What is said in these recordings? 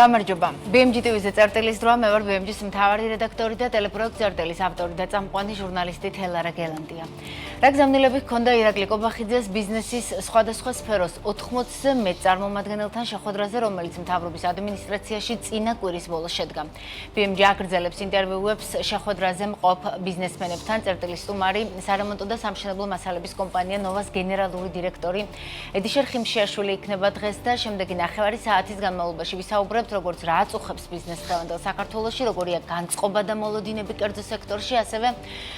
გამარჯობა. BMG TV-ზე წერტილის დროა, მე ვარ BMG-ის მთავარი რედაქტორი და ტელეპროექტ წერტილის ავტორი და წამყვანი ჟურნალისტი თელარა გელანდია. რა გზავნილები ჰქონდა ირაკლი კობახიძეს ბიზნესის სხვადასხვა სფეროს 80-ზე მეტ წარმომადგენელთან შეხვედრაზე, რომელიც მთავრობის ადმინისტრაციაში წინა კვირის ბოლოს შედგა. BMG აგრძელებს ინტერვიუებს შეხვედრაზე მყოფ ბიზნესმენებთან. წერტილის სტუმარი სარემონტო და სამშენებლო მასალების კომპანია ნოვას გენერალური დირექტორი ედიშერ ხიმშიაშვილი იქნება დღეს და შემდეგი 9 საათის განმავლობაში ვისაუბრებთ როგორც რა აწუხებს ბიზნეს დღევანდელ საქართველოში, როგორია განწყობა და მოლოდინები კერძო სექტორში, ასევე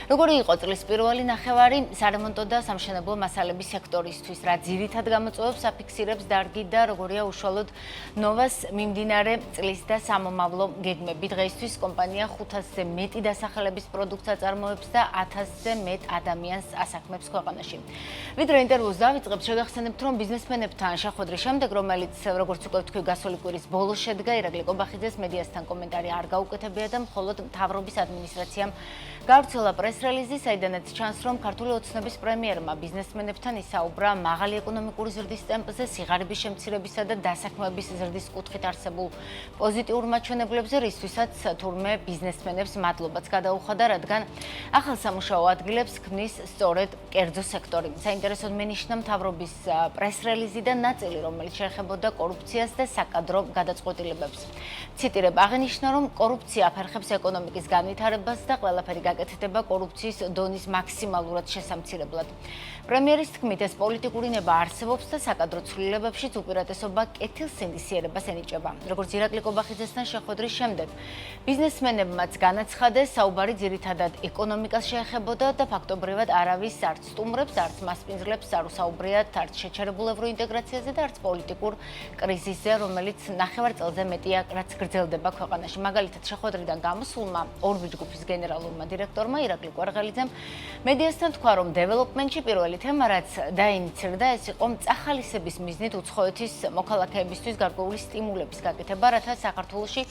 როგორი იყო წლის პირველი ნახევარი სარემონტო და სამშენებლო მასალების სექტორისთვის, რა ძირითად გამოწვევებს აფიქსირებს დარგი და როგორია უშუალოდ ნოვას მიმდინარე წლის და სამომავლო გეგმები. დღეისთვის კომპანია 500-ზე მეტი დასახელების პროდუქტს აწარმოებს და 1000-ზე მეტ ადამიანს ასაქმებს ქვეყანაში. ვიდრე ინტერვიუს დავიწყებთ, შეგახსენებთ, რომ ბიზნესმენებთან შეხვედრის შემდეგ, რომელიც როგორც უკვე ვთქვი, გასული კვირის ბოლოს შედგა, ირაკლი კობახიძეს მედიასთან კომენტარი არ გაუკეთებია და მხოლოდ მთავრობის ადმინისტრაციამ გავრცელა პრეს-რელიზი, საიდანაც ჩანს, რომ ქართული ოცნების პრემიერმა ბიზნესმენებთან ისაუბრა მაღალი ეკონომიკური ზრდის ტემპზე, სიღარიბის შემცირებისა და დასაქმების ზრდის კუთხით არსებულ პოზიტიურ მაჩვენებლებზე, რისთვისაც თურმე ბიზნესმენებს მადლობაც გადაუხადა, რადგან ახალ სამუშაო ადგილებს ქმნის სწორედ კერძო სექტორი. საინტერესოდ მენიშნა მთავრობის პრეს-რელიზი და ნაწილი, რომელიც შეეხებოდა კორუფციას და საკადრო გადაწყვეტილებებს. ციტირებ, აღინიშნა, რომ კორუფცია აფერხებს ეკონომიკის განვითარებას და ყველაფერი გაკეთდება კორუფციის დონის მაქსიმალურად შესამცირებლად. პრემიერის თქმით, ეს პოლიტიკური ნება არსებობს და საკადრო ცვლილებებშიც უპირატესობა კეთილსინდისიერებას ენიჭება. როგორც ირაკლი კობახიძესთან შეხვედრის შემდეგ, ბიზნესმენებმაც განაცხადეს, საუბარი ძირითადად ეკონომიკას შეეხებოდა და ფაქტობრივად არავის არც სტუმრებს, არც მასპინძლებს არ უსაუბრიათ არც შეჩერებულ ევროინტეგრაციაზე და არც პოლიტიკურ კრიზისზე, რომელიც 9 წელზე მეტია, რაც გრძელდება ქვეყანაში. მაგალითად, შეხვედრიდან გამოსულმა ორბი ჯგუფის გენერალურმა დირექტორმა ირაკლი კვარღელიძემ მედიასთან თქვა, რომ დეველოპმენტში პირველი თემა, რაც დაინიცირდა, ეს იყო წახალისების მიზნით უცხოეთის მოქალაქეებისთვის გარკვეული სტიმულების გაკეთება, რათა საქართველოში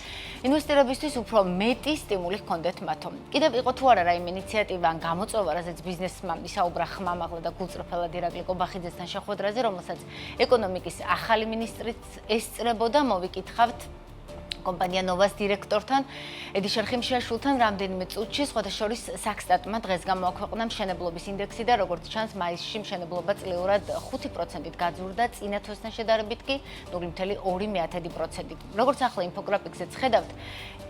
ინვესტირებისთვის უფრო მეტი სტიმული ჰქონდეთ მათო. კიდევ იყო თუ არა რაიმე ინიციატივა ან გამოწვევა, რაზეც ბიზნესმა ისაუბრა ხმამაღლა და გულწრფელად ირაკლი კობახიძესთან შეხვედრაზე, რომელსაც ეკონომიკის ახალი მინისტრიც ესწრებოდა, მოვიკითხავთ კომპანია ნოვას დირექტორთან ედიშერ ხიმშიაშვილთან რამდენიმე წუთში, სხვადასხვა საქსტატმა დღეს გამოაქვეყნა მშენებლობის ინდექსი და როგორც ჩანს, მაისში მშენებლობა წლიურად 5%-ით გაძვირდა, წინა თვესთან შედარებით კი 0.2%-ით. როგორც ახლა ინფოგრაფიკზე ხედავთ,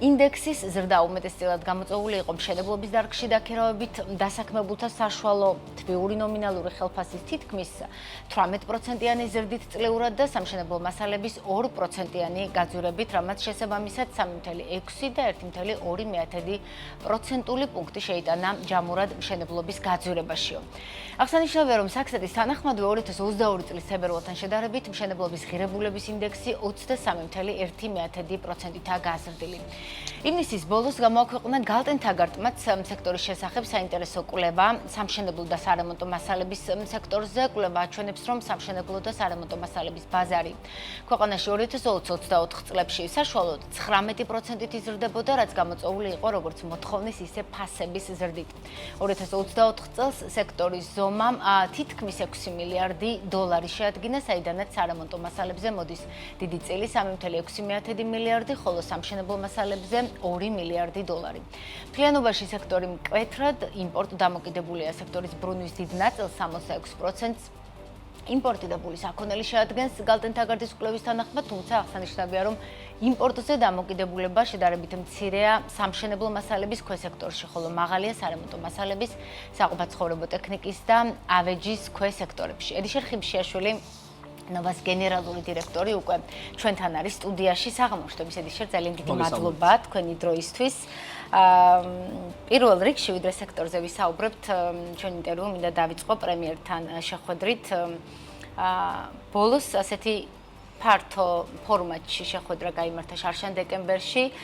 ინდექსის ზრდა უმეტესწილად გამოწვეული იყო მშენებლობის დარგში დაქირავებით დასაქმებულთა საშუალო თვიური ნომინალური ხელფასის თითქმის 18%-იანი ზრდით წლიურად და სამშენებლო მასალების 2%-იანი გაძვირებით, რამაც შესაბამისად 3.6 და 1.2% პუნქტი შეიტანა ჯამურად მშენებლობის გაძვირებაშიო. აღსანიშნავია, რომ საქსტატის თანახმად 2022 წლის თებერვალთან შედარებით მშენებლობის ღირებულების ინდექსი 23.1%-ითაა გაზრდილი. ივნისის ბოლოს გამოაქვეყნა გალტენთაგარტმაც სექტორის შესახებ საინტერესო კვლევა სამშენებლო და სარემონტო მასალების სექტორზე. კვლევა აჩვენებს, რომ სამშენებლო და სარემონტო მასალების ბაზარი ქვეყანაში 2020-24 წლებში საშუალოდ 19%-ით იზრდებოდა, რაც გამოწვეული იყო როგორც მოთხოვნის, ისე ფასების ზრდით. 2024 წელს სექტორის ზომა თითქმის 6 მილიარდი დოლარი შეადგინა, საიდანაც სარემონტო მასალებზე მოდის დიდი წილი 3.6 მილიარდი, ხოლო სამშენებლო მასალებზე 2 მილიარდი დოლარი. მთლიანობაში სექტორი მკვეთრად იმპორტ დამოკიდებულია, სექტორის ბრუნვის დიდ ნაწილს 66%-ს იმპორტირებული საქონელი შეადგენს გალტენთაგარტის კვლევის თანახმად, თუმცა აღსანიშნავია, რომ იმპორტზე დამოკიდებულება შედარებით მცირეა სამშენებლო მასალების ქვესექტორში, ხოლო მაღალია სარემონტო მასალების, საყოფაცხოვრებო ტექნიკის და ავეჯის ქვესექტორებში. ედიშერ ხიმშიაშვილი ნოვას გენერალური დირექტორი უკვე ჩვენთან არის სტუდიაში. საღამოშტების ედიშერ, ძალიან დიდი მადლობა თქვენი დროისთვის. პირველ რიგში ვიდრე სექტორზე ვისაუბრებთ, ჩვენ ინტერვიუ მინდა დავიწყო პრემიერთან შეხვედრით. ბოლოს ასეთი ფართო ფორმატში შეხვედრა გაიმართა შარშან დეკემბერში.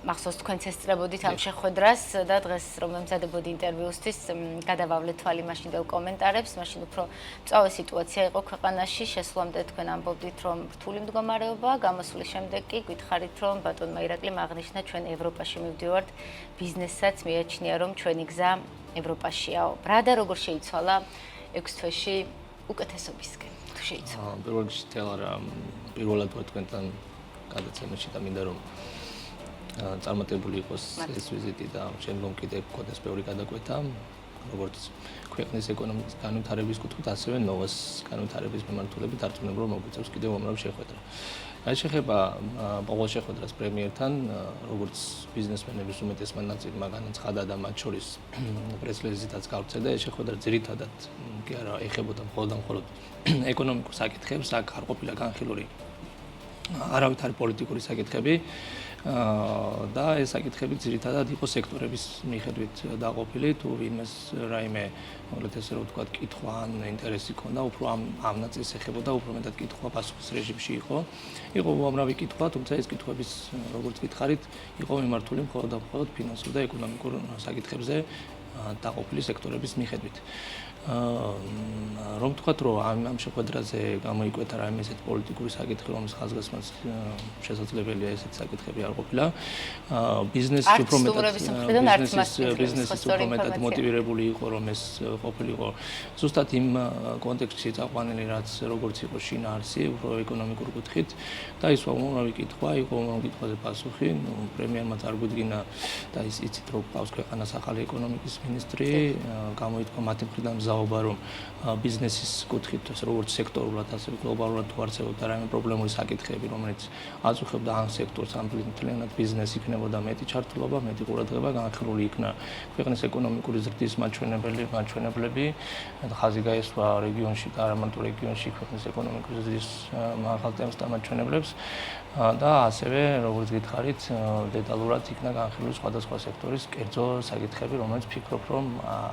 მახსოვს თქვენც ესწრებოდით ამ შეხვედრას და დღეს რომ მემზადებოდი ინტერვიუსთვის, გადავავლეთ თვალი მაშინდელ კომენტარებს, მაშინ უფრო მწვავე სიტუაცია იყო ქვეყანაში, შესვლამდე თქვენ ამბობდით, რომ რთული მდგომარეობაა, გამოსვლის შემდეგ კი გითხარით, რომ ბატონმა ირაკლიმ აღნიშნა, ჩვენ ევროპაში მივდივართ, ბიზნესსაც მიაჩნია, რომ ჩვენი გზა ევროპაშიაო. რა და როგორ შეიცვალა 6 თვეში უკეთესობისკენ? თუ შეიცვალა? პირველ რიგში თელარა პირველად თქვენთან გადაცემაში და მინდა რომ წარმატებული იყოს ეს ვიზიტი და შემდგომ კიდე გქონდეს ბევრი გადაკვეთა როგორც ქვეყნის ეკონომიკის განვითარების კუთხით, ასევე ნოვას განვითარების მიმართულებით დარწმუნებულად მოგვიწევს კიდევ უამრავ შეხვედრა. რაც შეეხება ყოველ შეხვედრას პრემიერთან, როგორც ბიზნესმენების უმეტესმა ნაწილმა განაცხადა და მათ შორის პრეს-რელიზითაც გავრცელდა, ეს შეხვედრა ძირითადად კი არა ეხებოდა მხოლოდ ეკონომიკურ საკითხებს, აქ არ ყოფილა განხილული არავითარი პოლიტიკური საკითხები. და ეს საკითხები ძირითადად იყო სექტორების მიხედვით დაყოფილი, თუ ვინმეს რაიმე, მოკლედ ესე რომ ვთქვათ, კითხვა ან ინტერესი ქონდა, უფრო ამ ნაწილს ეხებოდა, უფრო მეტად კითხვა პასუხის რეჟიმში იყო. იყო უამრავი კითხვა, თუმცა ეს კითხვების, როგორც გითხარით, იყო მიმართული მხოლოდ ფინანსურ და ეკონომიკურ საკითხებზე დაყოფილი სექტორების მიხედვით. რომ ვთქვათ, რომ ამ შეხვედრაზე გამოიკვეთა რაიმე ესეთი პოლიტიკური საკითხი, რომლის ხაზგასმაც შესაძლებელია ესეთი საკითხები არ ყოფილა. ბიზნესის უფრო მეტად მოტივირებული იყო, რომ ეს ყოფილიყო ზუსტად იმ კონტექსტში წაყვანილი, რაც როგორც იყო შინაარსი, უფრო ეკონომიკურ კუთხით და ის უამრავი კითხვა იყო, უამრავ კითხვაზე პასუხი. პრემიერმა წარგვიდგინა და იცით რომ ყავს ქვეყანას ახალი ეკონომიკის მინისტრი, გამოითქვა მათი მხრიდან მზაობა, რომ ბიზნესის კუთხით, როგორც სექტორულად, ასევე გლობალურად თუ არსებობდა რაიმე პრობლემური საკითხები, რომელიც აწუხებდა ამ სექტორს, ამ მთლიანად ბიზნესს, იქნებოდა მეტი ჩართულობა, მეტი ყურადღება, განხილული იქნა ქვეყნის ეკონომიკური ზრდის მაჩვენებლები, ხაზი გაესვა რეგიონში და არა მარტო რეგიონში ქვეყნის ეკონომიკური ზრდის მაღალ და მაჩვენებლებს და ასევე, როგორც გითხარით, დეტალურად იქნა განხილული სხვადასხვა სექტორის კერძო საკითხები, რომელიც ფიქრობ, რომ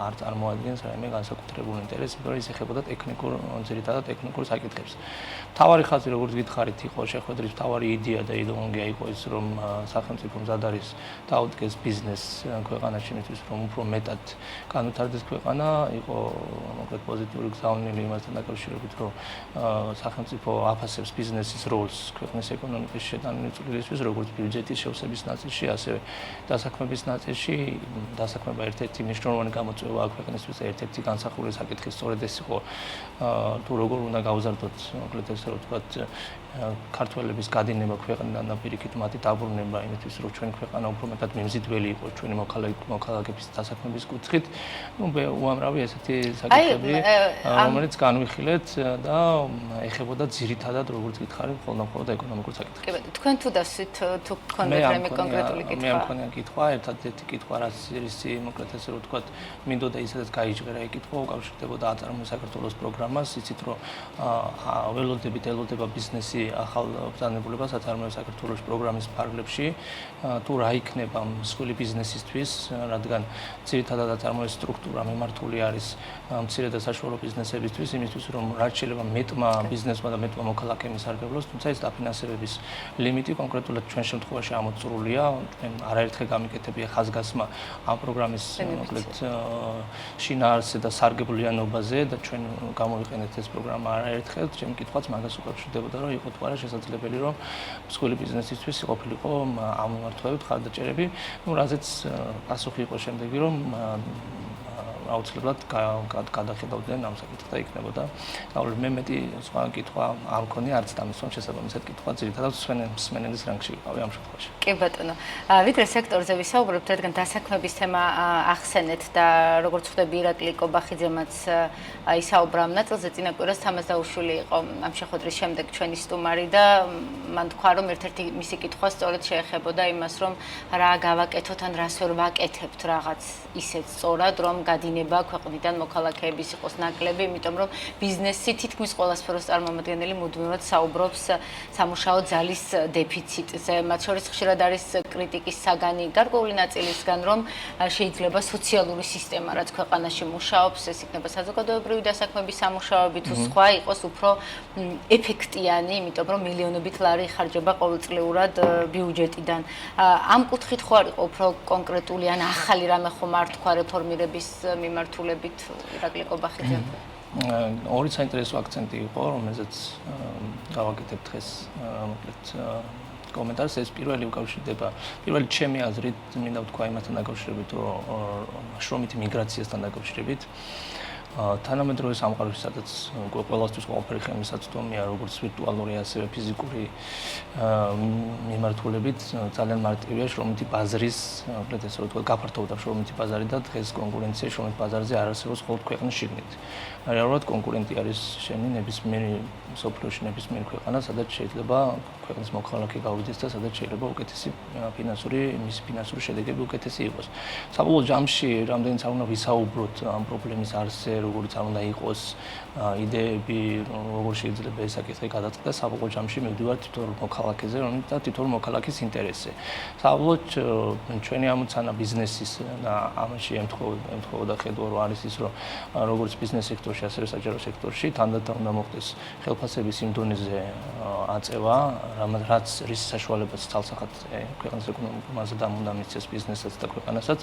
არ წარმოადგენს რაიმე განსაკუთრებულ ინტერესს, იმიტომ რომ ის ეხებოდა ძირითადად ტექნიკურ საკითხებს. მთავარი ხაზი, როგორც გითხარით, იყო შეხვედრის მთავარი იდეა და იდეოლოგია იყო ის, რომ სახელმწიფო მზად არის დაუდგეს ბიზნესს ქვეყანაში, იმისთვის, რომ უფრო მეტად განვითარდეს ქვეყანა, იყო მოკლედ პოზიტიური გზავნილი იმასთან დაკავშირებით, რომ სახელმწიფო აფასებს ბიზნესის როლს ქვეყნის ეკონომიკის შეტანილი წვლილისთვის, როგორც ბიუჯეტის შევსების ნაწილში, ასევე დასაქმების ნაწილში. დასაქმება ერთ-ერთი მნიშვნელოვანი გამოწვევა ქვეყნისთვის და ერთ-ერთი განსახურული საკითხი სწორედ ეს იყო, თუ როგორ უნდა გავზარდოთ, მოკლედ ესე რომ ვთქვათ, ქართველების გადინება ქვეყნიდან და პირიქით მათი დაბრუნება იმისთვის, რომ ჩვენი ქვეყანა უფრო მეტად მიმზიდველი იყოს ჩვენი მოქალაქეების დასაქმების კუთხით. უამრავი ესეთი საკითხები, რომელიც განვიხილეთ და ეხებოდა ძირითადად, როგორც გითხარით, მხოლოდ ეკონომიკურ საკითხებს. თქვენ თუ დასვით თუ გქონდათ რაიმე კონკრეტული კითხვა? მე მქონია კითხვა, ერთადერთი კითხვა, რაც ის მოკლედ ესე რომ ვთქვათ, მინდოდა ისედაც გაიჟღერა ეს კითხვა, უკავშირდებოდა აწარმოების საქართველოს პროგრამას, იცით რომ ველოდება ბიზნესი ახალ ბრძანებულებას აწარმოებს საქართველოს პროგრამის ფარგლებში, თუ რა იქნება მსხვილი ბიზნესისთვის, რადგან ძირითადად აწარმოების სტრუქტურა მიმართული არის მცირე და საშუალო ბიზნესებისთვის, იმისთვის რომ რაც შეიძლება მეტმა ბიზნესმა და მეტმა მოქალაქემ ისარგებლოს, თუმცა ეს დაფინანსებების ლიმიტი კონკრეტულად ჩვენ შემთხვევაში ამოწურულია, ჩვენ არაერთხელ გამიკეთებია ხაზგასმა ამ პროგრამის მოკლედ შინაარსზე და სარგებლიანობაზე და ჩვენ გამოვიყენეთ ეს პროგრამა არაერთხელ, ჩემი კითხვაც მაგას უკავშირდებოდა, რომ იყო თუ არა შესაძლებელი, რომ მსხვილი ბიზნესისთვის ყოფილიყო ამ მიმართულებით ხარდაჭერები, რაზეც პასუხი იყო შემდეგი, რომ აუცილებლად გადახედავდნენ ამ საკითხს და იქნებოდა. მე მეტი სხვა კითხვა არ მქონია, არც დამისვამ შესაბამისად კითხვა ძირითადად მსმენელის რანგში ვიყავი ამ შემთხვევაში. კი ბატონო. ვიდრე სექტორზე ვისაუბრებთ, რადგან დასაქმების თემა ახსენეთ და როგორც ხვდები ირაკლი კობახიძემაც ისაუბრა ამ ნაწილზე, წინა კვირას თამაზ დაუშვილი იყო ამ შეხვედრის შემდეგ ჩვენი სტუმარი და მან თქვა, რომ ერთ-ერთი მისი კითხვა სწორედ შეეხებოდა იმას, რომ რა გავაკეთოთ ან რას ვერ ვაკეთებთ რაღაც ისეთ სწორად, რომ გადინება ქვეყნიდან მოქალაქეების იყოს ნაკლები, იმიტომ რომ ბიზნესი თითქმის ყველა სფეროს წარმომადგენელი მუდმივად საუბრობს სამუშაო ძალის დეფიციტზე. მათ შორის ხშირად არის კრიტიკის საგანი გარკვეული ნაწილისგან, რომ შეიძლება სოციალური სისტემა, რაც ქვეყანაში მუშაობს, ეს იქნება საზოგადოებრივი დასაქმების სამუშაოები თუ სხვა, იყოს უფრო ეფექტიანი, იმიტომ რომ მილიონობით ლარი იხარჯება ყოველწლიურად ბიუჯეტიდან. ამ კუთხით ხო არ იყო უფრო კონკრეტული ან ახალი რამე ხომ არ თქვა რეფორმირების მიმართულებით ირაკლი კობახიძე? ორი საინტერესო აქცენტი იყო, რომელზეც გავაკეთებ დღეს მოკლედ კომენტარს. ეს პირველი უკავშირდება, პირველი ჩემი აზრით მინდა ვთქვა იმასთან დაკავშირებით, რომ შრომითი მიგრაციასთან დაკავშირებით. თანამედროვე სამყაროში, სადაც ყველასთვის ყველაფერი ხელმისაწვდომია, როგორც ვირტუალური, ასევე ფიზიკური მიმართულებით, ძალიან მარტივია შრომითი ბაზრის, უბრალოდ ესე ვთქვათ, გაფართოვდა შრომითი ბაზარი და დღეს კონკურენცია შრომით ბაზარზე არ არსებობს მხოლოდ ქვეყნის შიგნით. რეალურად კონკურენტი არის შენი ნებისმიერი სოფლიოში ნებისმიერი ქვეყანა, სადაც შეიძლება ქვეყნის მოქალაქე გავიდეს და სადაც შეიძლება უკეთესი მისი ფინანსური შედეგები უკეთესი იყოს. საბოლოო ჯამში რამდენიც არ უნდა ვისაუბროთ ამ პრობლემის არსზე, როგორც არ უნდა იყოს იდეები, როგორ შეიძლება ეს საკითხი გადაწყდეს, საბოლოო ჯამში მივდივარ თითოეულ მოქალაქეზე, და თითოეულ მოქალაქის ინტერესზე. საბოლოოდ ჩვენი ამოცანა ბიზნესის და ამაში ემთხვეოდა ხედვა რომ არის ის რომ როგორც ბიზნეს სექტორში, ასევე საჯარო სექტორში თანდათან უნდა მოხდეს ხელფასების იმ დონეზე აწევა, რაც რის საშუალებაც თალსახად ქვეყნის ეკონომიკაზე და მისცეს ბიზნესაც და ქვეყანასაც,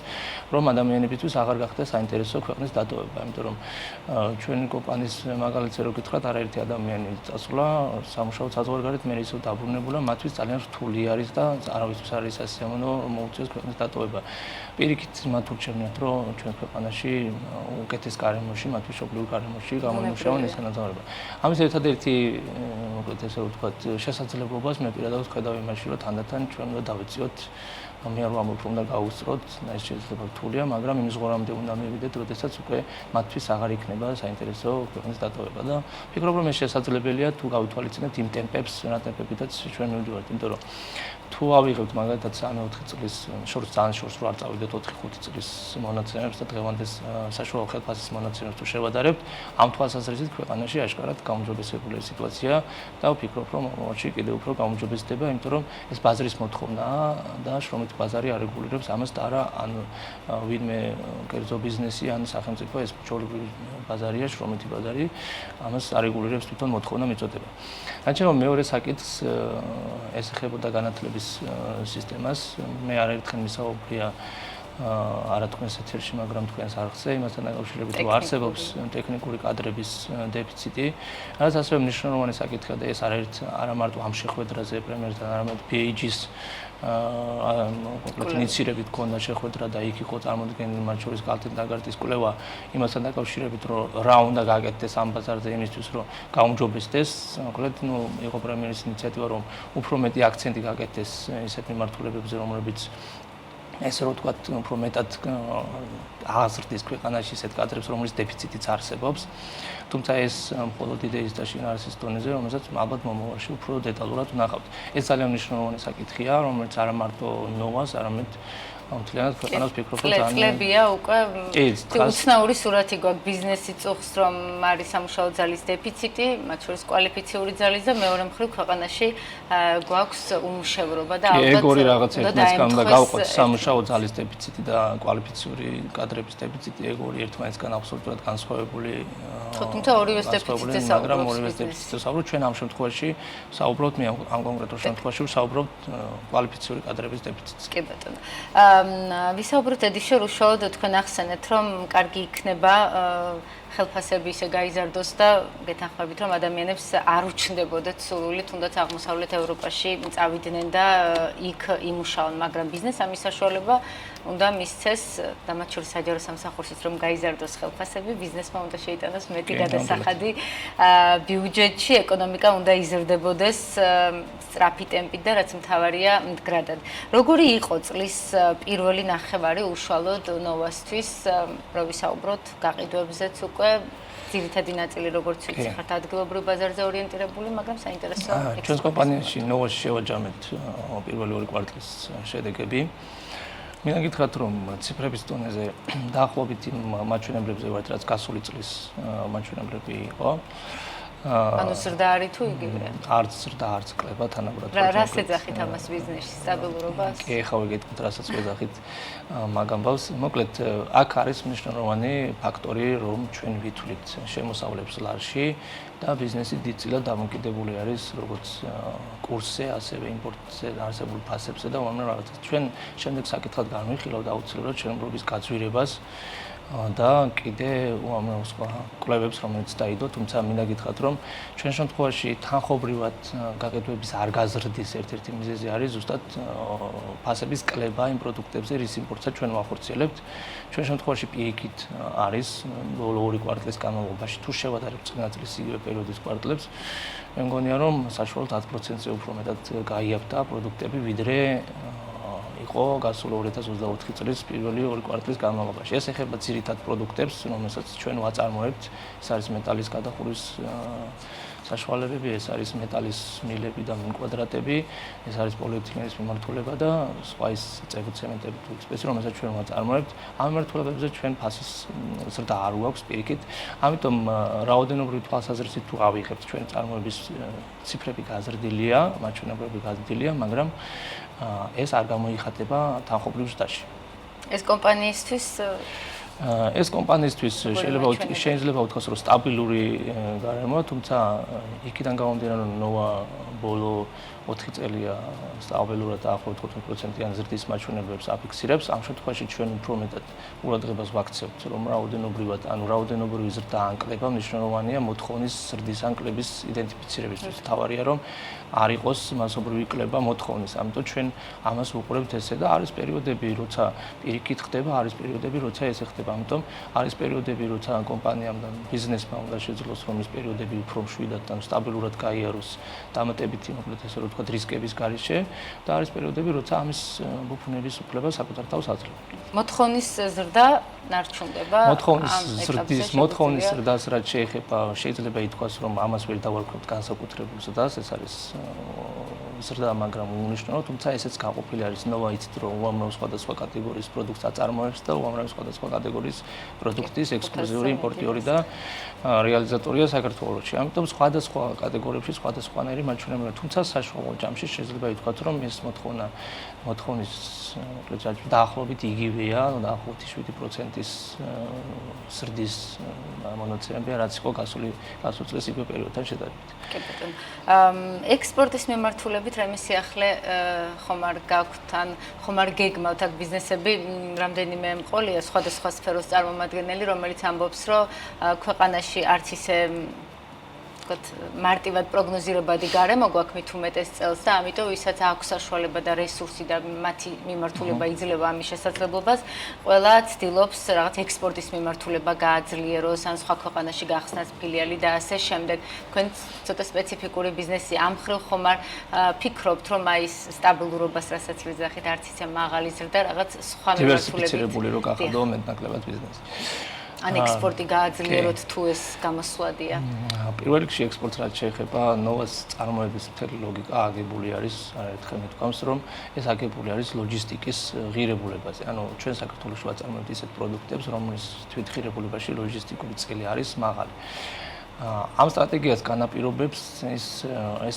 რომ ადამიანებისთვის აღარ გახდეს საინტერესო ქვეყნის დატოვება, იმიტომ რომ ჩვენი კომპანიის მაგალითზე რო გითხრათ, არაერთი ადამიანი წასულა სამუშაო საზღვარგარეთ, მე ისევ დაბრუნებულა, მათთვის ძალიან რთული არის და არავისთვის არ არის სასიამოვნო მოუწიოს ქვეყნის დატოვება. პირიქით მათ ურჩევნიათ, რომ ჩვენ ქვეყანაში უკეთეს გარემოში, მათთვის მშობლიურ გარემოში გამოიმუშავონ ეს განათლება. ამის ერთადერთი, მოკლედ ესე ვთქვათ, შესაძლებლობას მე პირადად ვხედავ იმაში, რომ თანდათან ჩვენ უნდა დავეციოთ მე არ ვამბობ რომ უნდა გაუსწროთ, ეს შეიძლება რთულია, მაგრამ იმ ზღვრამდე უნდა მივიდეთ, როდესაც უკვე მათთვის აღარ იქნება საინტერესო ქვეყნის დატოვება და ვფიქრობ რომ ეს შესაძლებელია თუ გავითვალისწინებთ იმ ტემპებს, რა ტემპებითაც ჩვენ მივდივართ, იმიტომ რომ თუ ავიღებთ მაგალითად 3-4 წლის შორს ძალიან შორს რო არ წავიდეთ 4-5 წლის მონაცემებს და დღევანდელ საშუალო ხელფასის მონაცემებს თუ შევადარებთ, ამ თვალსაზრისით ქვეყანაში აშკარად გაუმჯობესებული სიტუაცია და ვფიქრობ რომ მომავალში კიდევ უფრო გაუმჯობესდება, იმიტომ რომ ეს ბაზრის მოთხოვნაა და შრომითი ბაზარი არეგულირებს ამას და არა ან ვინმე კერძო ბიზნესი ან სახელმწიფო ეს ჩვეულებრივი ბაზარია, შრომითი ბაზარი, ამას არეგულირებს თვითონ მოთხოვნა მიწოდება. განსაკუთრებით მეორე საკითხს ეს ეხებოდა განათლების სისტემას. მე არაერთხელ მისაუბრია არა თქვენს ეთერში, მაგრამ თქვენს არხზე იმასთან დაკავშირებით, რომ არსებობს ტექნიკური კადრების დეფიციტი, რაც ასევე მნიშვნელოვანი საკითხია და ეს არა მარტო ამ შეხვედრაზე პრემიერთან, არამედ BAG-ის კონკრეტულ ინიციირებით ქონდა შეხვედრა და იქ იყო წარმოდგენილი მათ შორის გალტენ-დაგარტის კვლევა იმასთან დაკავშირებით, რომ რა უნდა გააკეთდეს ამ ბაზარზე იმისთვის, რომ გაუმჯობესდეს, კონკრეტულად იყო პრემიერის ინიციატივა, რომ უფრო მეტი აქცენტი გააკეთდეს ისეთ მიმართულებებზე, რომლებიც ესე რომ ვთქვათ, უფრო მეტად აღაზრდის ქვეყანაში ისეთ კადრებს, რომლის დეფიციტიც არსებობს. თუმცა ეს მხოლოდ იდეის და შინაარსის დონეზე, რომელსაც ალბათ მომავალში უფრო დეტალურად ვნახავთ. ეს ძალიან მნიშვნელოვანი საკითხია, რომელიც არა მარტო ნოვას, არამედ მთლიანად ქვეყანას ვფიქრობ, რომ ძალიან წლებია უკვე უცნაური სურათი გვაქვს ბიზნესი წუხს, რომ არის სამუშაო ძალის დეფიციტი, მათ შორის კვალიფიციური ძალის და მეორე მხრივ ქვეყანაში გვაქვს უმუშევრობა და ალბათ ეგ ორი რაღაც ერთმანეთსგან უნდა გავყვეთ, სამუშაო ძალის დეფიციტი და კვალიფიციური კადრების დეფიციტი, ეგ ორი ერთმანეთსგან აბსოლუტურად განსხვავებული თუმცა ორივეს დეფიციტზე საუბრობთ. მაგრამ ორივეს დეფიციტზე საუბრობთ, ჩვენ ამ შემთხვევაში საუბრობთ, მე ამ კონკრეტულ შემთხვევაში ვსაუბრობთ კვალიფიციური კადრების დეფიციტზე. კი ბატონო. ვისაუბროთ ედიშორ უშუალოდ თქვენ ახსენეთ, რომ კარგი იქნება ხელფასები ისე გაიზარდოს და გეთანხმებით, რომ ადამიანებს არ უჩნდებოდათ სურვილი თუნდაც აღმოსავლეთ ევროპაში წავიდნენ და იქ იმუშაონ, მაგრამ ბიზნესს ამის საშუალება უნდა მისცეს და მათ შორის საჯარო სამსახურშიც რომ გაიზარდოს ხელფასები, ბიზნესმა უნდა შეიტანოს მეტი გადასახადი ბიუჯეტში, ეკონომიკა უნდა იზრდებოდეს სწრაფი ტემპით და რაც მთავარია მდგრადად. როგორი იყო წლის პირველი ნახევარი უშუალოდ ნოვასთვის, რო ვისაუბროთ გაყიდვებზეც უკვე ძირითადი ნაწილი როგორც ვიცი ხართ ადგილობრივ ბაზარზე ორიენტირებული, მაგრამ საინტერესოა. ჩვენს კომპანიაში ნოვაში შევაჯამეთ პირველი ორი კვარტლის შედეგები. მინდა გითხრათ, რომ ციფრების დონეზე დაახლოებით იმ მაჩვენებლებზე ვართ, რაც გასული წლის მაჩვენებლები იყო. ანუ ზრდა არის თუ იგივე? არც ზრდა, არც კლება თანაბრად. რას ეძახით ამას ბიზნესში, სტაბილურობას? კი, ეხლა ვიგეთქვით, რასაც ვეძახით მაგ ამბავს. მოკლედ, აქ არის მნიშვნელოვანი ფაქტორი, რომ ჩვენ ვითვლით შემოსავლებს ლარში და ბიზნესი დიდწილად დამოკიდებული არის როგორც კურსზე, ასევე იმპორტზე არსებულ ფასებზე და უამრავ რაღაცას. ჩვენ შემდეგ საკითხად განვიხილავთ აუცილებლად შენებლობის გაძვირებას და კიდე უამრავ სხვა კვლევებს, რომელიც დაიდო, თუმცა მინდა გითხრათ, რომ ჩვენ შემთხვევაში თანხობრივად გაკეთებების არ გაზრდის ერთ-ერთი მიზეზი არის ზუსტად ფასების კლება იმ პროდუქტებზე, რის იმპორტსაც ჩვენ ვახორციელებთ. ჩვენ შემთხვევაში პირიქით არის ბოლო 2 კვარტლის განმავლობაში თუ შევადარებთ წინა წლის იგივე პერიოდის კვარტლებს, მე მგონია, რომ საშუალოდ 10%-ზე უფრო მეტად გაიაფთა პროდუქტები, ვიდრე იყო გასულ 2024 წლის პირველი 2 კვარტლის განმავლობაში. ეს ეხება ძირითად პროდუქტებს, რომელსაც ჩვენ ვაწარმოებთ. ეს არის მეტალის გადახურვის საშუალებები, ეს არის მეტალის მილები და კვადრატები, ეს არის პოლიეთილენის მიმართულება და სხვა ის წევრი-ცემენტები თუ სპეცი, რომელსაც ჩვენ ვაწარმოებთ. ამ მიმართულებებზე ჩვენ ფასის ზრდა არ გვაქვს პირიქით. ამიტომ რაოდენობრივი თვალსაზრისით თუ ავიღებთ, ჩვენ წარმოების ციფრები გაზრდილია, მაჩვენებლები გაზრდილია, მაგრამ ეს არ გამოიხატება თანხობრივ ზრდაში. ეს კომპანიისთვის შეიძლება ვთქვას, რომ სტაბილური გარემოა, თუმცა იქიდან გამომდინარე, რომ ნოვა ბოლო 4 წელია სტაბილურად დაახლოებით 15%-იან ზრდის მაჩვენებლებს აფიქსირებს. ამ შემთხვევაში ჩვენ უფრო მეტად ყურადღებას ვაქცევთ, რომ რაოდენობრივი ზრდა ანკლება მნიშვნელოვანია მოთხოვნის ზრდის ანკლების იდენტიფიცირებისთვის. თავარია, რომ არ იყოს მასობრივი კლება მოთხოვნის. ამიტომ ჩვენ ამას ვუყურებთ ესე და არის პერიოდები, როცა პირიქით ხდება, არის პერიოდები, როცა ესე ხდება. ამიტომ არის პერიოდები, როცა კომპანიამ და ბიზნესმა უნდა შეძლოს, რომ ეს პერიოდები უფრო მშვიდად და სტაბილურად გაიაროს დამატებითი, მოკლედ ესე რომ ვთქვათ, რისკების გარეშე და არის პერიოდები, როცა ამის ბუფუნების უფლება საკუთარ თავს აძლევს. მოთხოვნის ზრდა ნარჩუნდება. მოთხოვნის ზრდას რაც შეეხება, შეიძლება ითქვას, რომ ამას ვერ დავარქვევთ განსაკუთრებულ ზრდას, ეს არის ზრდა, მაგრამ უნიშნელო, თუმცა ესეც გაყოფილი არის. ნოვა იცით, რომ უამრავ სხვადასხვა კატეგორიის პროდუქტს აწარმოებს და უამრავ სხვადასხვა კატეგორიის პროდუქტის ექსკლუზიური იმპორტიორი და რეალიზატორია საქართველოში. ამიტომ სხვადასხვა კატეგორიებში სხვადასხვანაირი მაჩვენებელია, თუმცა საშუალო ჯამში შეიძლება ითქვას, რომ ეს მოთხოვნის ჯაჭვი დაახლოებით იგივეა, დაახლოებით 7%-ის ზრდის მონაცემებია, რაც იყო გასული წლის იგივე პერიოდთან შედარებით. კი ბატონო. ექსპორტის მიმართულებით რამე სიახლე ხომ არ გაქვთ ან ხომ არ გეგმავთ აქ ბიზნესები, რამდენიმე მყოლია სხვადასხვა სფეროს წარმომადგენელი, რომელიც ამბობს, რომ ქვეყანაში არც ისე მარტივად პროგნოზირებადი გარემო გვაქვს მით უმეტეს წელს და ამიტომ ვისაც აქვს საშუალება და რესურსი და მათი მიმართულება იძლევა ამის შესაძლებლობას, ყველა ცდილობს რაღაც ექსპორტის მიმართულება გააძლიეროს, ან სხვა ქვეყანაში გახსნას ფილიალი და ასე შემდეგ. თქვენ ცოტა სპეციფიკური ბიზნესი ამ ხრივ ხომ არ ფიქრობთ, რომ აი ეს სტაბილურობას, რასაც ვიძახით, არც ისე მაღალი ზრდა, რაღაც სხვა მიმართულებით დივერსიფიცირებული რო გახადო მეტნაკლებად ბიზნესი. ან ექსპორტი გააძლიეროთ თუ ეს გამოსვლადია? პირველ რიგში ექსპორტს რაც შეეხება, ნოვას წარმოების მთელი ლოგიკა აგებული არის, არაერთხელ მეთქვამს, რომ ეს აგებული არის ლოჯისტიკის ღირებულებაზე. ანუ ჩვენ საქართველოში ვაწარმოებთ ისეთ პროდუქტებს, რომლის თვითღირებულებაში ლოჯისტიკური წილი არის მაღალი. ამ სტრატეგიას განაპირობებს ეს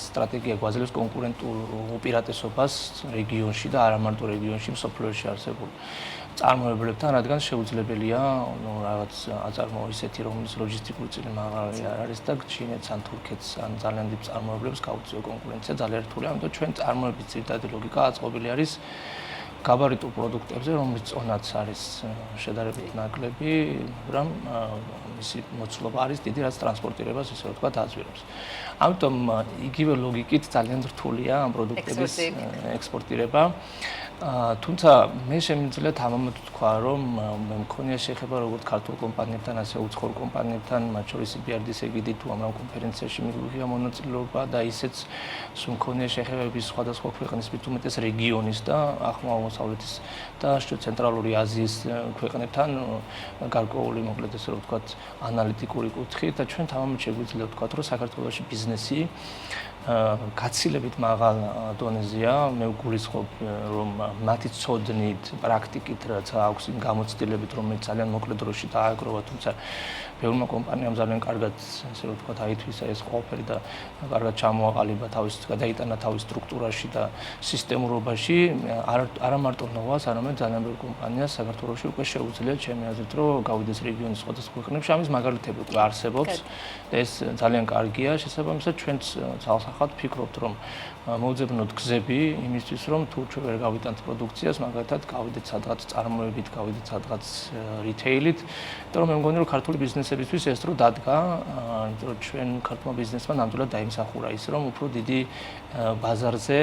სტრატეგია გვაძლევს კონკურენტულ უპირატესობას რეგიონში და არა მარტო რეგიონში, მსოფლიოში არსებულ წარმოებლებთან, რადგან შეუძლებელია რაღაც აწარმოო ისეთი, რომლის ლოჯისტიკური წილი მაღალი არ არის და ჩინეთს ან თურქეთს ან ძალიან დიდ წარმოებლებს გაუწიო კონკურენცია ძალიან რთული. ამიტომ ჩვენ წარმოების ძირითადი ლოგიკა აწყობილი არის გაბარიტულ პროდუქტებზე, რომლის წონაც არის შედარებით ნაკლები, მაგრამ მისი მოცულობა არის დიდი, რაც ტრანსპორტირებას, ისე ვთქვათ, აზვირებს. ამიტომ იგივე ლოგიკით ძალიან რთულია ამ პროდუქტების ექსპორტირება. თუმცა მე შემიძლია თამამად ვთქვა, რომ მე მქონია შეხება როგორც ქართულ კომპანიებთან, ასე უცხოურ კომპანიებთან, მათ შორის BRD-ს ეგიდით თუ ამრავ კონფერენციაში მიგვიღია მონაწილეობა და ისეც მქონია შეხებები სხვადასხვა ქვეყნის, მით უმეტეს რეგიონის და ახლო აღმოსავლეთის და ცენტრალური აზიის ქვეყნებთან გარკვეული, მოკლედ ესე რომ ვთქვათ, ანალიტიკური კუთხით და ჩვენ თამამად შეგვიძლია ვთქვათ, რომ საქართველოში ბიზნესი გაცილებით მაღალ დონეზეა. მე ვგულისხმობ, რომ მათი ცოდნით, პრაქტიკით, რაც აქვს იმ გამოცდილებით, რომელიც ძალიან მოკლე დროში დააგროვა, თუმცა ბევრმა კომპანიამ ძალიან კარგად, ასე რომ ვთქვათ, აითვისა ეს ყველაფერი და კარგად ჩამოაყალიბა გადაიტანა თავის სტრუქტურაში და სისტემურობაში. არა მარტო ნოვას, არამედ ძალიან ბევრ კომპანიას საქართველოში უკვე შეუძლია, ჩემი აზრით, რომ გავიდეს რეგიონის სხვადასხვა ქვეყნებში. ამის მაგალითები უკვე არსებობს. ეს ძალიან კარგია, შესაბამისად ჩვენც სახად ფიქრობთ, რომ მოვძებნოთ გზები იმისთვის, რომ თუ ჩვენ ვერ გავიტანთ პროდუქციას, მაგალითად, გავიდეთ სადღაც წარმოებით, გავიდეთ სადღაც რიტეილით, იმიტომ რომ მე მგონი, რომ ქართული ბიზნესებისთვის ეს დრო დადგა, იმიტომ რომ ჩვენ ქართულმა ბიზნესმა ნამდვილად დაიმსახურა ის, რომ უფრო დიდი ბაზარზე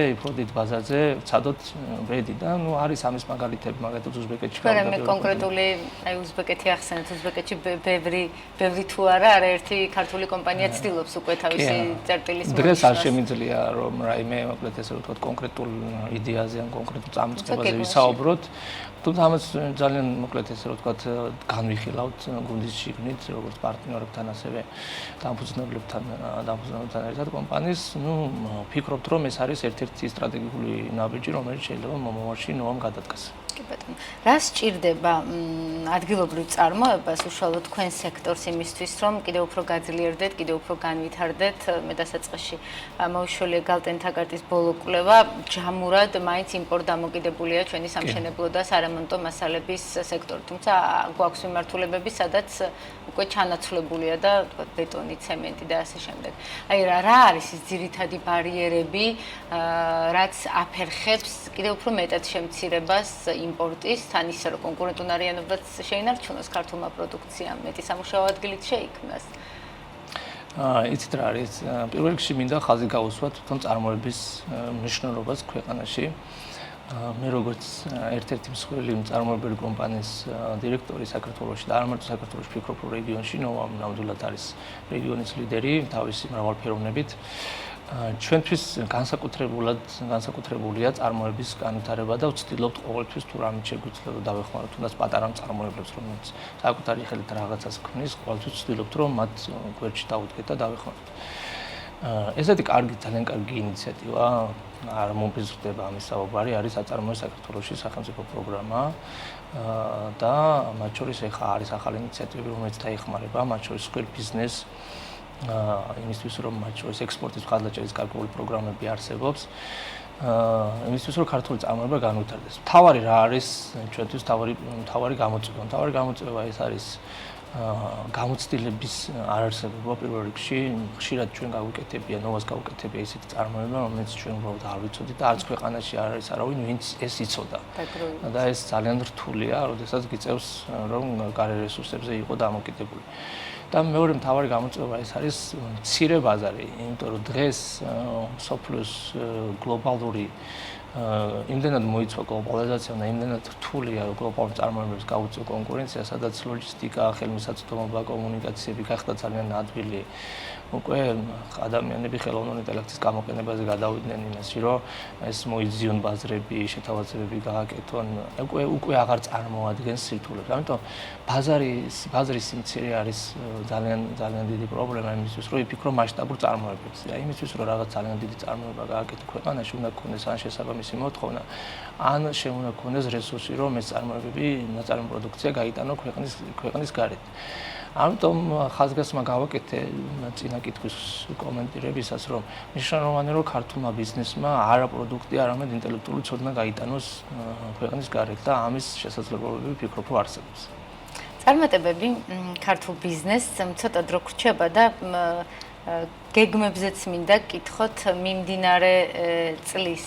ვცადოთ ბედი და არის ამის მაგალითები, მაგალითად უზბეკეთში მე კონკრეტული უზბეკეთი ახსენეთ, უზბეკეთში ბევრი თუ არა, არაერთი ქართული კომპანია ცდილობს უკვე თავისი წერტილის მომუშავებას. დღეს არ შემიძლია რომ რაიმე მოკლედ ესე ვთქვათ კონკრეტულ იდეაზე ან კონკრეტულ წამოწყებაზე ვისაუბროთ. თუმცა ამას ძალიან მოკლედ ესე ვთქვათ განვიხილავთ გუნდის შიგნით, როგორც პარტნიორებთან, ასევე დამფუძნებლებთან ერთად კომპანიის. ფიქრობთ, რომ ეს არის ერთ-ერთი სტრატეგიული ნაბიჯი, რომელიც შეიძლება მომავალში ნოამ გადადგას. კი ბატონო. რა სჭირდება ადგილობრივ წარმოებას უშუალოდ თქვენ სექტორს იმისთვის, რომ კიდევ უფრო გაძლიერდეთ, კიდევ უფრო განვითარდეთ? მე დასაწყისში მოვიშველია გალტენთაგარტის ბოლო კვლევა, ჯამურად მაინც იმპორტ დამოკიდებულია ჩვენი სამშენებლო და სარემონტო მასალების სექტორი. თუმცა გვაქვს მიმართულებები, სადაც უკვე ჩანაცვლებულია და თქვათ ბეტონი, ცემენტი და ასე შემდეგ. აი რა არის ის ძირითადი ბარიერები, რაც აფერხებს კიდევ უფრო მეტად შემცირებას იმპორტის, თან ისე რომ კონკურენტუნარიანობაც შეინარჩუნოს ქართულმა პროდუქციამ, მეტი სამუშაო ადგილით შეიქმნას. იცით რა არის? პირველ რიგში მინდა ხაზი გაუსვათ თვითონ წარმოების მნიშვნელობას ქვეყანაში. მე როგორც ერთ-ერთი მსხვილი მწარმოებელი კომპანიის დირექტორი საქართველოში და არ მარტო საქართველოში, ფიქრობ რომ რეგიონში ნამდვილად არის რეგიონის ლიდერი თავისი მრავალფეროვნებით. ჩვენთვის განსაკუთრებულია წარმოების განვითარება და ვცდილობთ ყოველთვის თუ რამე შეგვიძლია რომ დავეხმაროთ, თუნდაც პატარა მწარმოებლებს, რომელიც საკუთარი ხელით რაღაცას ქმნის, ყოველთვის ვცდილობთ რომ მათ გვერდში დავუდგეთ და დავეხმაროთ. ესეთი ძალიან კარგი ინიციატივა, არ მომფიქრდება ამის საუბარი, არის აწარმოე საქართველოში სახელმწიფო პროგრამა და მათ შორის ეხა არის ახალი ინიციატივები, რომელიც დაიხმარება, მათ შორის ხელ ბიზნეს იმისთვის რომ მათ შორის ექსპორტის მხარდაჭერის გარკვეული პროგრამები არსებობს. იმისთვის რომ ქართული წარმოება განვითარდეს. მთავარი რა არის ჩვენთვის მთავარი გამოწვევა? მთავარი გამოწვევა ეს არის გამოცდილების არარსებობა პირველ რიგში. ხშირად ჩვენ გავუკეთებია, ნოვას გავუკეთებია ისეთი წარმოება, რომელიც ჩვენ უბრალოდ არ ვიცოდით და არც ქვეყანაში არ არის არავინ, ვინც ეს იცოდა. და ეს ძალიან რთულია, როდესაც გიწევს რომ გარე რესურსებზე იყო დამოკიდებული. და მეორე მთავარი გამოწვევა ეს არის მცირე ბაზარი, იმიტომ რომ დღეს სოფლის გლობალური იმდენად მოიცვა გლობალიზაცია და იმდენად რთულია გლობალურ წარმოებებს გაუწევ კონკურენცია, სადაც ლოჯისტიკა, ხელმისაწვდომობა, კომუნიკაციები გახდა ძალიან ადვილი. უკვე ადამიანები ხელოვნური ინტელექტის გამოყენებაზე გადავიდნენ იმაში, რომ ეს მოიძიონ ბაზრები, შეთავაზებები გააკეთონ, უკვე აღარ წარმოადგენს სირთულეს. ამიტომ ბაზრის სიმცირე არის ძალიან დიდი პრობლემა იმისთვის, რომ იფიქრო მასშტაბურ წარმოებებზე. აი იმისთვის, რომ რაღაც ძალიან დიდი წარმოება გააკეთო ქვეყანაში, უნდა გქონდეს ან შესაბამისი მოთხოვნა, ან უნდა გქონდეს რესურსი, რომ ეს წარმოებები, ნაწარმოები პროდუქცია გაიტანო ქვეყნის გარეთ. ამიტომ ხაზგასმა გავაკეთე წინა კითხვის კომენტირებისას, რომ მნიშვნელოვანია, რომ ქართულმა ბიზნესმა არა პროდუქტი, არამედ ინტელექტუალური ცოდნა გაიტანოს ქვეყნის გარეთ და ამის შესაძლებლობები ვფიქრობ, რომ არსებობს. წარმატებები ქართულ ბიზნესს ცოტა დრო გრჩება და გეგმებზეც მინდა გკითხოთ მიმდინარე წლის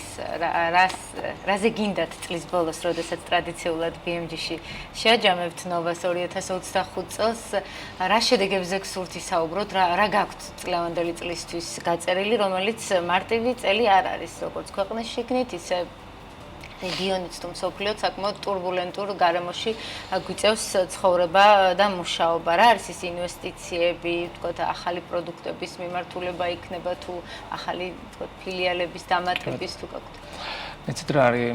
რაზე გინდათ წლის ბოლოს, როდესაც ტრადიციულად BMG-ში შეაჯამებთ ნოვას 2025 წელს, რა შედეგებზე გსურთ ისაუბროთ, რა გაქვთ წლევანდელი წლისთვის გაწერილი, რომელიც მარტივი წელი არ არის, როგორც ქვეყნის შიგნით, ისე რეგიონით თუ მსოფლიოთ საკმაოდ ტურბულენტურ გარემოში გვიწევს ცხოვრება და მუშაობა. რა არის ის ინვესტიციები, თქოთ, ახალი პროდუქტების მიმართულება იქნება თუ ახალი, თქოთ, ფილიალების დამატების თუ გაქვთ? იცით რა არის,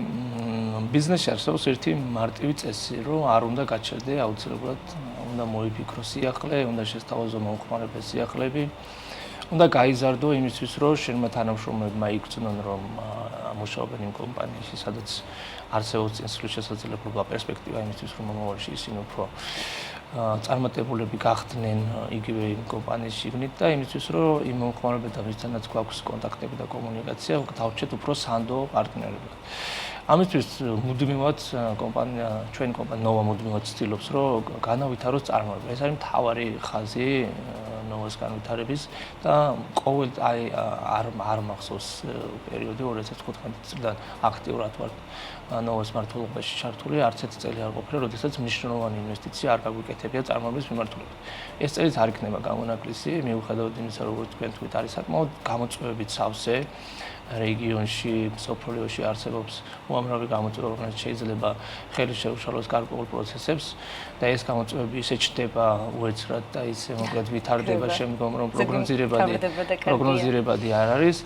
ბიზნესში არსებობს ერთი მარტივი წესი, რომ არ უნდა გაჩერდე აუცილებლად, უნდა მოიფიქრო სიახლე, უნდა შესთავაზო მომხმარებლის სიახლეები. უნდა გაიზარდო იმისთვის, რომ შენმა თანამშრომლებმა იგრძნონ, რომ მუშაობენ იმ კომპანიაში, სადაც არსებობს წინსვლის შესაძლებლობა, პერსპექტივა იმისთვის, რომ მომავალში ისინი უფრო წარმატებულები გახდნენ იგივე იმ კომპანიის შიგნით და იმისთვის, რომ იმ მომხმარებელთან ვისთანაც გვაქვს კონტაქტები და კომუნიკაცია, დავრჩეთ უფრო სანდო პარტნიორები. ამისთვის მუდმივად კომპანია, ჩვენი კომპანია ნოვა მუდმივად ცდილობს, რომ განავითაროს წარმოება. ეს არის მთავარი ხაზი ნოვას განვითარების და ყოველ არ მახსოვს პერიოდი 2015 წლიდან აქტიურად ვარ ნოვას მმართველობაში ჩართული, არც ერთი წელი არ ყოფილა, როდესაც მნიშვნელოვანი ინვესტიცია არ გაგვიკეთებია წარმოების მიმართულებით. ეს წელიც არ იქნება გამონაკლისი, მიუხედავად იმისა, როგორც თქვენ თქვით, არის საკმაოდ გამოწვევებით სავსე რეგიონში, სოფლიოში არსებობს უამრავი გამოწვევა, რომელიც შეიძლება ხელი შეუშალოს გარკვეულ პროცესებს და ეს გამოწვევები ისე ჩდება უეცრად და ისე მოკლედ ვითარდება შემდგომ, რომ პროგნოზირებადი არ არის,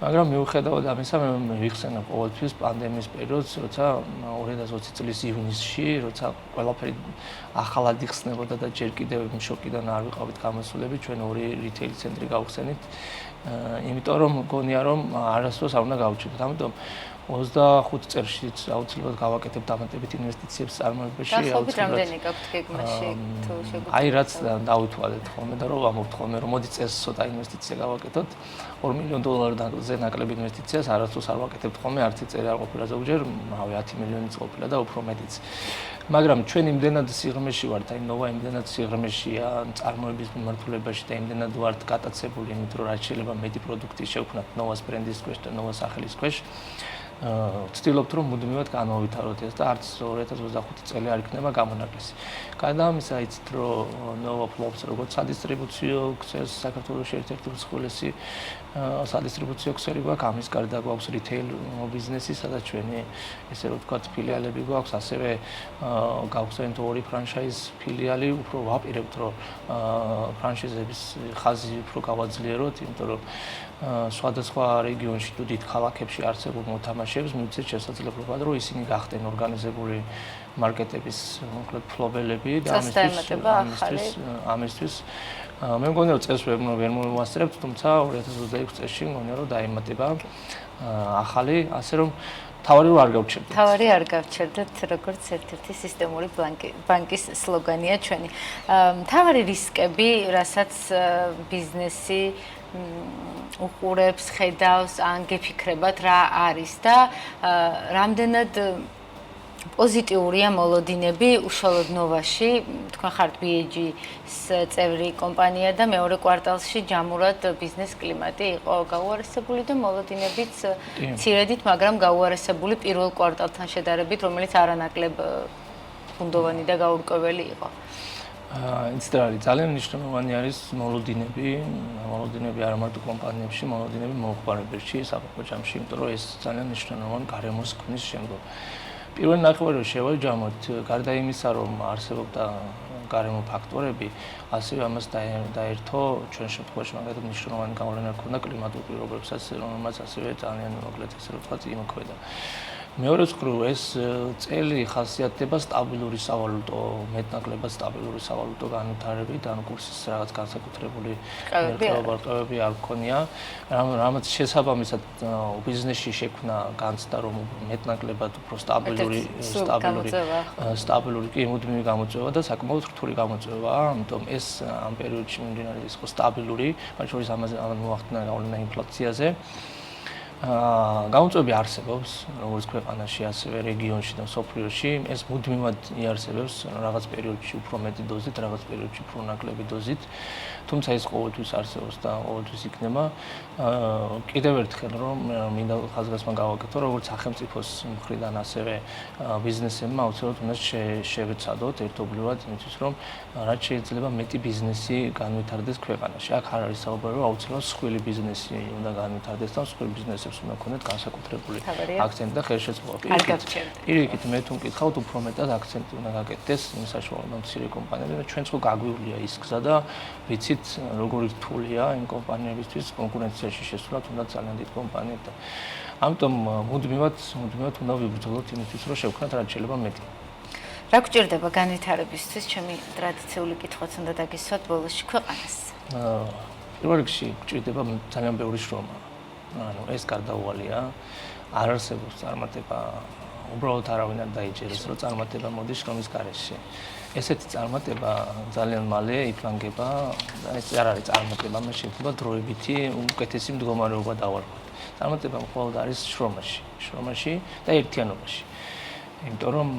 მაგრამ მიუხედავად ამისა, მე ვიხსენებ ყოველთვის პანდემიის პერიოდს, როცა 2020 წლის ივნისში, როცა ყველაფერი ახალად იხსნებოდა და ჯერ კიდევ შოკიდან არ ვიყავით გამოსულები, ჩვენ ორი რიტეილ ცენტრი გავხსენით. იმიტომ რომ მგონია რომ არასდროს არ უნდა გავუჩინოთ. ამიტომ 25 წელშიც აუცილებლად გავაკეთებ დამატებით ინვესტიციებს წარმოებაში. ახალობით რამდენი გაქვთ გეგმაში თუ შეგვიძლია? აი რაც დაუთვალეთ ხოლმე და რომ ვამბობთ ხოლმე რომ მოდი წელს ცოტა ინვესტიცია გავაკეთოთ. $2 მილიონზე ნაკლები ინვესტიციას არასდროს არ ვაკეთებთ ხოლმე, არც წელი არ ყოფილა ზოგჯერ, 10 მილიონიც ყოფილა და უფრო მეტიც. მაგრამ ჩვენ იმდენად სიღრმეში ვართ, აი ნოვა იმდენად სიღრმეშია წარმოების მიმართულებაში და იმდენად ვართ გატაცებული, იმიტომ რომ რაც შეიძლება მეტი პროდუქტი შევქმნათ ნოვას ბრენდის ქვეშ და ნოვას სახელის ქვეშ. ვცდილობთ რომ მუდმივად განავითაროთ ეს და არც 2025 წელი არ იქნება გამონაკლისი. გარდა ამისა, იცით რომ ნოვა ფლობს როგორც სადისტრიბუციო ქსელს საქართველოში ერთ-ერთი უცხოელესი სადისტრიბუციო ქსელი გვაქვს, ამის გარდა გვაქვს რიტეილ ბიზნესი, სადაც ჩვენი ესე რომ ვთქვათ ფილიალები გვაქვს, ასევე გავხსენთ ორი ფრანჩაიზ ფილიალი, უფრო ვაპირებთ რომ ფრანჩიზების ხაზი უფრო გავაძლიეროთ, იმიტომ რომ სხვადასხვა რეგიონში თუ დიდ ქალაქებში არსებულ მოთამაშეებს მივცეთ შესაძლებლობა, რომ ისინი გახდნენ ორგანიზებული მარკეტების მოკლედ ფლობელები და ამისთვის მე მგონია რომ წელს ვერ მოვასწრებთ, თუმცა 2026 წელში მგონია რომ დაემატება ახალი, ასე რომ თავარი არ გავჩერდეთ. თავარი არ გავჩერდეთ, როგორც ერთ-ერთი სისტემური ბანკის სლოგანია ჩვენი. თავარი რისკები, რასაც ბიზნესი უყურებს, ხედავს, ან გეფიქრებათ რა არის და რამდენად პოზიტიურია მოლოდინები უშუალოდ ნოვაში, თქვენ ხართ BAG-ის წევრი კომპანია და მეორე კვარტალში ჯამურად ბიზნეს კლიმატი იყო გაუარესებული და მოლოდინებიც მცირედით, მაგრამ გაუარესებული პირველ კვარტალთან შედარებით, რომელიც არანაკლებ ბუნდოვანი და გაურკვეველი იყო. იცით რა არის, ძალიან მნიშვნელოვანი არის მოლოდინები არა მარტო კომპანიებში, მოლოდინები მომხმარებელში, საფეხბურთო ჯამში, იმიტომ რომ ეს ძალიან მნიშვნელოვანი გარემოს ქმნის შემდგომ. პირველი ნახევარი რომ შევაჯამოთ, გარდა იმისა, რომ არსებობდა გარემო ფაქტორები, ასევე ამას დაერთო ჩვენ შემთხვევაში მაგალითად მნიშვნელოვანი გავლენა ჰქონდა კლიმატურ პირობებსაც, რომელმაც ასევე ძალიან მოკლედ ესე რომ ვთქვათ იმოქმედა. მეორე მხრივ ეს წელი ხასიათდება სტაბილური სავალუტო, მეტნაკლებად სტაბილური სავალუტო განვითარებით, ანუ კურსის რაღაც განსაკუთრებული მერყეობარყევები არ გქონია, რამაც შესაბამისად ბიზნესში შექმნა განცდა, რომ მეტნაკლებად უფრო სტაბილური კი მუდმივი გამოწვევა და საკმაოდ რთული გამოწვევაა, ამიტომ ეს ამ პერიოდში მიმდინარე იყო სტაბილური, მათ შორის ამაზე მოახდინა გავლენა ინფლაციაზე. გამოწვევები არსებობს, როგორც ქვეყანაში, ასევე რეგიონში და სოფლიოში. ეს მუდმივად იარსებებს რაღაც პერიოდში უფრო მეტი დოზით, რაღაც პერიოდში უფრო ნაკლები დოზით. თუმცა ეს ყოველთვის არსებობს და ყოველთვის იქნება. კიდევ ერთხელ რომ მინდა ხაზგასმა გავაკეთო, როგორც სახელმწიფოს მხრიდან, ასევე ბიზნესებმა აუცილებლად უნდა შევეცადოთ ერთობლივად იმისთვის, რომ რაც შეიძლება მეტი ბიზნესი განვითარდეს ქვეყანაში. აქ არ არის საუბარი, რომ აუცილებლად მსხვილი ბიზნესი უნდა განვითარდეს და მსხვილი ბიზნესებს უნდა ქონდეთ განსაკუთრებული აქცენტი და ხელშეწყობა. პირიქით მე თუ მკითხავთ, უფრო მეტად აქცენტი უნდა გაკეთდეს იმ საშუალო მცირე კომპანიებზე და ჩვენც ხო გაგვივლია ის გზა და ვიცით როგორი რთულია იმ კომპანიებისთვის კონკურენციაში შესვლა, თუნდაც ძალიან დიდ კომპანიებთან. ამიტომ მუდმივად უნდა ვიბრძოლოთ იმისთვის, რომ შევქმნათ რაც შეიძლება მეტი. რა გვჭირდება განვითარებისთვის? ჩემი ტრადიციული კითხვაც უნდა დაგისვათ ბოლოსში ქვეყანას. პირველ რიგში გვჭირდება ძალიან ბევრი შრომა. ანუ ეს გარდაუვალია, არ არსებობს წარმატება, უბრალოდ არავინ არ დაიჯერებს, რომ წარმატება მოდის შრომის გარეშე. ესეთი წარმატება ძალიან მალე იფლანგება და ეს არ არის წარმატება, მას შეიძლება დროებითი უკეთესი მდგომარეობა დავარქვათ. წარმატება მხოლოდ არის შრომაში და ერთიანობაში. იმიტომ რომ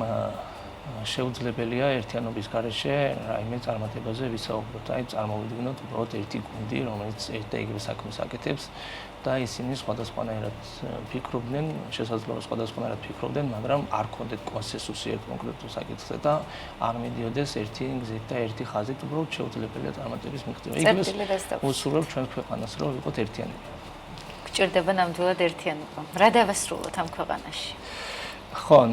შეუძლებელია ერთიანობის გარეშე რაიმე წარმატებაზე ვისაუბროთ. აი წარმოვიდგინოთ უბრალოდ ერთი გუნდი, რომელიც ერთ და იგივე საქმეს აკეთებს და ისინი სხვადასხვანაირად ფიქრობდნენ, შესაძლოა სხვადასხვანაირად ფიქრობდნენ, მაგრამ არ ქონდეთ კონსენსუსი ერთ კონკრეტულ საკითხზე და არ მიდიოდეს ერთი გზით და ერთი ხაზით, უბრალოდ შეუძლებელია წარმატების მიღწევა. იგივე უსურვებ ჩვენ ქვეყანას, რომ ვიყოთ ერთიანები. გჭირდება ნამდვილად ერთიანობა. რა დავასრულოთ ამ ქვეყანაში? ხო,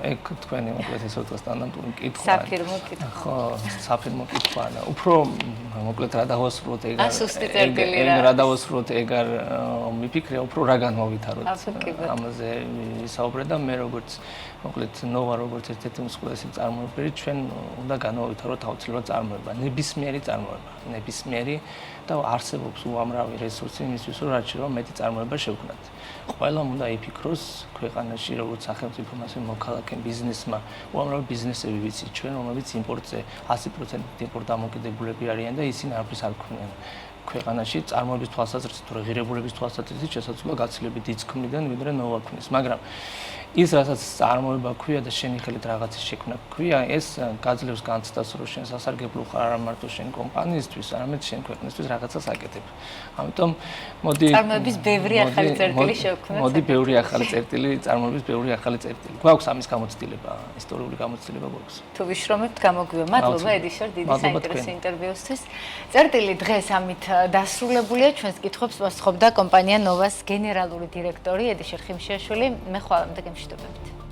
ეგ თქვენი მოკლედ ეს უფრო სტანდარტული კითხვა. საფირმო კითხვა. ხო, საფირმო კითხვა. უფრო მოკლედ რა დავასრულოთ ეგ რა დავასრულოთ ეგ არ მიფიქრე, უფრო რა განმოვითაროთ. ამაზე ვისაუბრე და მე როგორც მოკლედ ნოვა როგორც ერთ-ერთი უმსხვილესი წარმოებელი ჩვენ უნდა განმოვითაროთ აუცილებლად წარმოება, ნებისმიერი და არსებობს უამრავი რესურსი იმისთვის, რომ რაც შეიძლება მეტი წარმოება შევქმნათ. ყველამ უნდა იფიქროს ქვეყანაში როგორც სახელმწიფომ ასე მოქალაქემ ბიზნესმა უამრავი ბიზნესები ვიცით ჩვენ რომლებიც იმპორტზე 100% იმპორტ დამოკიდებულები არიან და ისინი არაფერს არ ქმნიან ქვეყანაში წარმოების თვალსაზრისით თუ ღირებულების თვალსაზრისით შესაძლოა გაცილებით დიდ ქმნიდან ვიდრე ნოვა ქმნის მაგრამ ის რასაც წარმოება ქვია და შენი ხელით რაღაცის შექმნა ქვია ეს გაძლევს განცდას რომ შენ სასარგებლო ხარ არა მარტო შენ კომპანიისთვის არამედ შენ ქვეყნისთვის რაღაცას აკეთებ ამიტომ მოდი წარმოების ბევრი ახალი წერტილი შევქმნათ მოდი ბევრი ახალი წერტილი წარმოების ბევრი ახალი წერტილი გვაქვს ამის გამოცდილება ისტორიული გამოცდილება გვაქვს თუ ვიშრომებთ გამოგვივა მადლობა ედიშორ დიდი საინტერესო ინტერვიუსთვის წერტილი დღეს ამით დასრულებულია ჩვენს კითხვებს მოსთხოვდა კომპანია ნოვას გენერალური დირექტორი ედიშორ ხიმშიაშვილი მე ხვალამდე გემშვიდობებით